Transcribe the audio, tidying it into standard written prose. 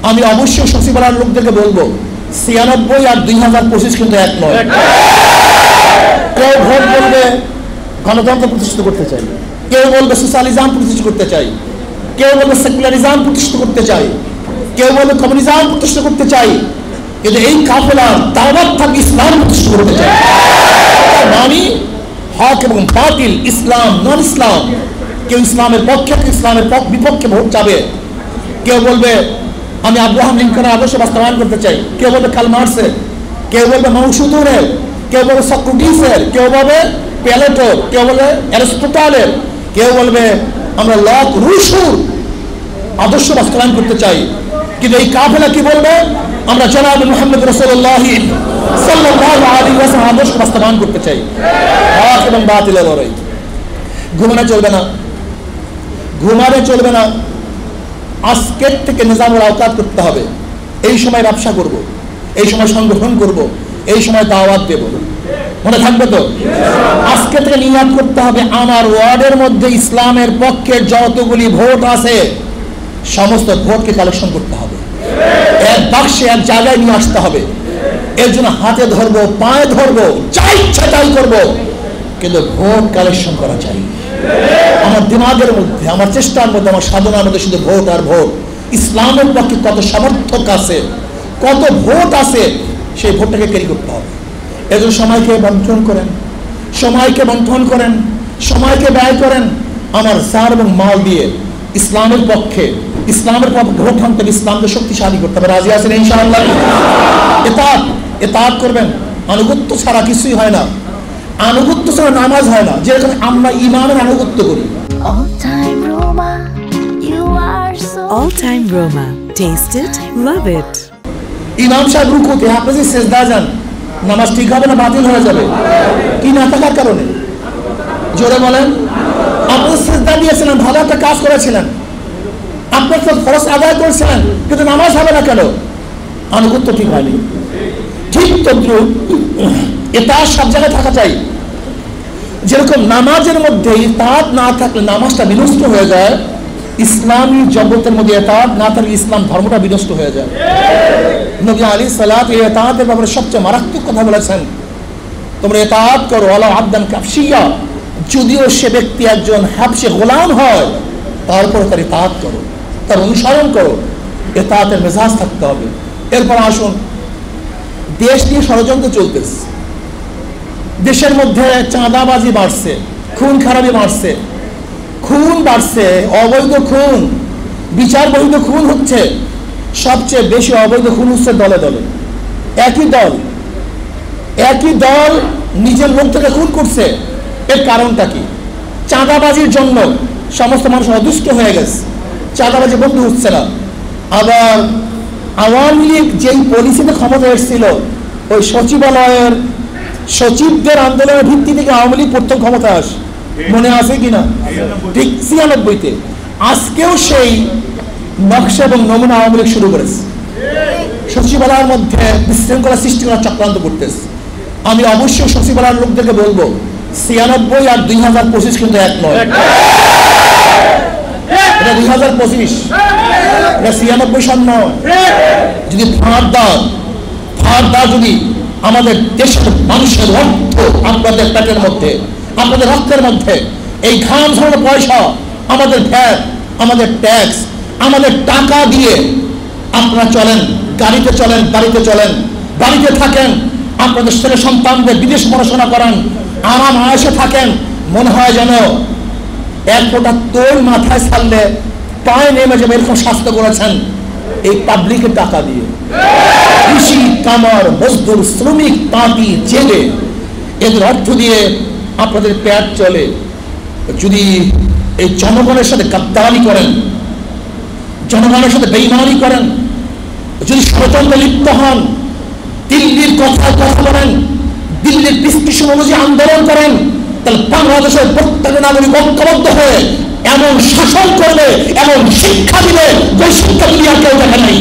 আমি অবশ্যই সচিবালয়ের লোকদেরকে বলবো 96 আর 2025 কিন্তু এক নয়। কেউ ভোট বলবে গণতন্ত্র প্রতিষ্ঠিত করতে চাই, কেউ বলবে সোশ্যালিজম প্রতিষ্ঠিত করতে চাই, কেউ বলবে সেকুলারিজম প্রতিষ্ঠিত করতে চাই, কেউ বলবে কমিউনিজম প্রতিষ্ঠিত করতে চাই, কিন্তু এই কাফেলার দাওয়াত থাকে ইসলাম প্রতিষ্ঠিত করতে চাই। মানে হক এবং বাতিল, ইসলাম নন ইসলাম, কেউ ইসলামের পক্ষে কেউ ইসলামের বিপক্ষে ভোট যাবে। কেউ বলবে আমি আব্রাহাম লিঙ্কনের আদর্শ বাস্তবায়ন করতে চাই, কেউ বলবে কার্ল মার্ক্সের, কেউ বলবে মাউসুদুরের, কেউ বলবে সক্রেটিসের, কেউ বলবে প্লেটোর, কেউ বলবে অ্যারিস্টটলের, কেউ বলবে আমরা লক রুশোর আদর্শ বাস্তবায়ন করতে চাই। কিন্তু এই কাফেলা কি বলবে? আমরা জনাব মুহাম্মদ রাসূলুল্লাহ সাল্লাল্লাহু আলাইহি ওয়াসাল্লাম আদর্শ বাস্তবায়ন করতে চাই। হক এবং বাতিলের লড়াই। ঘুমানো চলবে না, ঘুমানো চলবে না। আজকের থেকে নিজামুল আওকাত করতে হবে। এই সময় ব্যবসা করব, এই সময় সংগঠন করব, এই সময় দাওয়াত দেব, মনে থাকবে তো? আজকে থেকে নিয়াত করতে হবে আমার ওয়ার্ডের মধ্যে ইসলামের পক্ষে যতগুলি ভোট আছে সমস্ত ভোটকে কালেকশন করতে হবে, এক বাক্সে এক জায়গায় নিয়ে আসতে হবে। এর জন্য হাতে ধরবো, পায়ে ধরবো, যা ইচ্ছা তাই করবো, কিন্তু ভোট কালেকশন করা চাই। আমার দিমাগের মধ্যে, আমার চেষ্টার মধ্যে, আমার সাধনার মধ্যে শুধু ভোট আর ভোট। ইসলামের পক্ষে কত সমর্থক আছে, কত ভোট আছে, সেই ভোটটাকে ক্যারি করতে হবে। এর জন্য সময়কে বন্টন করেন, সময়কে বন্টন করেন, সময়কে ব্যয় করেন আমার জান এবং মাল দিয়ে ইসলামের পক্ষে, ইসলামের পক্ষে ভোট আনতে, ইসলামকে শক্তিশালী করতে হবে। রাজি আছেন ইনশাআল্লাহ? এতাত করবেন। আনুগত্য ছাড়া কিছুই হয় না, আনুগত্য ছাড়া নামাজ হয় না। যেরকম আমরা ইমামের আনুগত্য করি। All time Roma. Taste it, love it. ইমাম সাহেব রুকুতে আপনি যে সেজদা যান, নামাজ ঠিক হবে না বাতিল হয়ে যাবে? কি না থাকার কারণে? জোরে বলেন। আপনি সেজদা দিয়েছিলেন, ভালো একটা কাজ করেছিলেন, আপনি তো ফরজ আদায় করেছিলেন, কিন্তু নামাজ হবে না কেন? আনুগত্য ঠিক হয়নি। ঠিক তদ্রুপ ইতাআত সব জায়গায় থাকা চাই। যেরকম নামাজের মধ্যে ইতাআত না থাকলে নামাজটা বিনষ্ট হয়ে যায়, ইসলামী জগতের মধ্যে ইতাআত না থাকলে ইসলাম ধর্মটা বিনষ্ট হয়ে যায়। নবী আলাইহিস সালাত এই ইতাআতের ব্যাপারে সবচেয়ে মারাত্মক কথা বলেছেন, তোমরা ইতাআত করো ওয়ালা আবদান কাফশিয়া, যদিও সে ব্যক্তি একজন হাবশী গোলাম হয়, তারপর তার ইতাআত করো, তার অনুসরণ করো। ইতাআতের মেজাজ থাকতে হবে। এরপর আসুন, দেশ নিয়ে ষড়যন্ত্র চলতেছে, দেশের মধ্যে চাঁদাবাজি বাড়ছে, খুন খারাপি বাড়ছে, খুন বাড়ছে, অবৈধ খুন, বিচার বহির্ভূত খুন হচ্ছে। সবচেয়ে বেশি অবৈধ খুন হচ্ছে দলে দলে। একই দল নিজের লোক থেকে খুন করছে। এর কারণটা কি? চাঁদাবাজির জন্য সমস্ত মানুষ অদুষ্ট হয়ে গেছে, চাঁদাবাজি বন্ধ হচ্ছে না। আবার আওয়ামী লীগ যেই পলিসিতে ক্ষমতা এসেছিল, ওই সচিবালয়ের সচিবদের আন্দোলনের ভিত্তি থেকে আওয়ামী লীগ প্রথম ক্ষমতায় আসে, মনে আছে কিনা? ঠিক 96-তে। আজকেও সেই নকশা এবং নমুনা আওয়ামী লীগ শুরু করেছে, সচিবালয়ের মধ্যে বিশৃঙ্খলা সৃষ্টি করার চক্রান্ত করতেছে। আমি অবশ্যই সচিবালয়ের লোকদেরকে বলবো 96 আর 2025 কিন্তু এক নয়। এটা 2025, এটা 96 সন নয়। যদি ফাঁড়দার যদি আমাদের দেশের মানুষের রক্ত, আপনাদের পেটের মধ্যে, আপনাদের রক্তের মধ্যে, এই ঘাম ঝরানো পয়সা, আমাদের ভ্যাট, আমাদের ট্যাক্স, আমাদের টাকা দিয়ে আপনারা চলেন, গাড়িতে চলেন, বাড়িতে চলেন, বাড়িতে থাকেন, আপনাদের ছেলে সন্তানদের বিদেশ পড়াশোনা করান, আরাম আয়েশে থাকেন, মনে হয় যেন এক ফোঁটা তোল মাথায় ছাড়লে পায়ে নেমে যাবে, এরকম স্বাস্থ্য করেছেন এই পাবলিকের টাকা দিয়ে। কৃষি, কামার, মজদুর, শ্রমিক, তাঁতি, জেলে, এদের অর্থ দিয়ে আপনাদের পেট চলে। যদি এই জনগণের সাথে গাদ্দারি করেন, জনগণের সাথে বেঈমানি করেন, যদি ষড়যন্ত্রে লিপ্ত হন, দিল্লির কথা বলেন, দিল্লির প্রেসক্রিপশন অনুযায়ী আন্দোলন করেন, তাহলে বাংলাদেশের প্রত্যেক নাগরিক ঐক্যবদ্ধ হয়ে এমন শাসন করবে, এমন শিক্ষা দিবে, যে শিক্ষা দুনিয়ার কেউ দেখে নাই।